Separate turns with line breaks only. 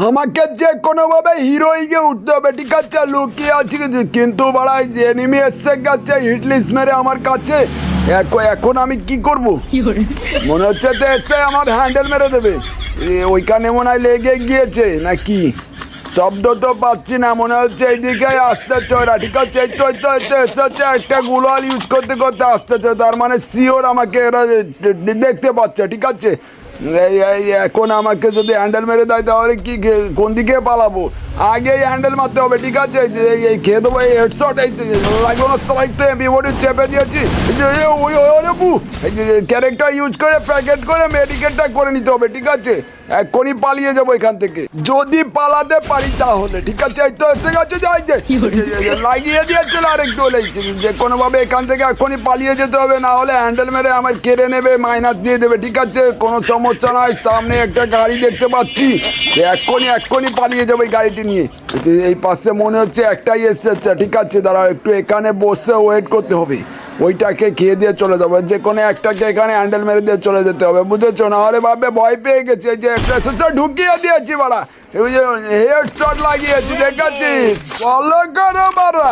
আমাকে যে কোনোভাবে হিরোইকে উঠতে হবে, ঠিক আছে? লুকিয়ে আছি কিন্তু বাড়া এনিমি এসে গেছে হিটলিস্ট মেরে আমার কাছে। এখন আমি কি করব? মনে হচ্ছে তো এসে আমার হ্যান্ডেল মেরে দেবে। ওইখানে মনে হয় লেগে গিয়েছে নাকি, শব্দ তো পাচ্ছি না। মনে হচ্ছে এইদিকে আসতেছে ওরা, ঠিক আছে? এই তো এসেছে একটা গুলাল ইউজ করতে করতে আসতেছে, তার মানে শিওর আমাকে এরা দেখতে পাচ্ছে, ঠিক আছে? এখন আমাকে যদি হ্যান্ডেল মেরে দেয় তাহলে কি কোন দিকে পালাবো? আগেই হ্যান্ডেল মারতে হবে, ঠিক আছে? এই খেয়ে দেবো এই হেডশট। এই লাগলো না স্ট্রাইক, তো বিবডি চেপে দিয়েছি। ক্যারেক্টার ইউজ করে প্যাকেট করে মেডিকেটটা করে নিতে হবে, ঠিক আছে? এখনই পালিয়ে যাবো এখান থেকে যদি পালাতে পারি তাহলে, ঠিক আছে? এই তো এসে গেছে, যাই যে লাগিয়ে দিয়েছিল আর একটু লেগেছে। যে কোনোভাবে এখান থেকে এখনই পালিয়ে যেতে হবে, না হলে হ্যান্ডেল মেরে আমার কেড়ে নেবে, মাইনাস দিয়ে দেবে, ঠিক আছে? কোনো সমস্যা নাই, সামনে একটা গাড়ি দেখতে পাচ্ছি, এক্ষুনি পালিয়ে যাবো এই গাড়িটি নিয়ে। এই পাশে মনে হচ্ছে একটাই এসেছে, ঠিক আছে? দাঁড়াও একটু এখানে বসে ওয়েট করতে হবে, ওইটাকে খেয়ে দিয়ে চলে যাবো। যে কোনো একটাকে এখানে হ্যান্ডেল মেরে দিয়ে চলে যেতে হবে, বুঝেছো? না হলে ভাববে ভয় পেয়ে গেছে। যে একটা এসেছে ঢুকিয়ে দিয়েছি বাড়া, হেড শট লাগিয়েছি, দেখাচ্ছিস? ফলো করো বাড়া।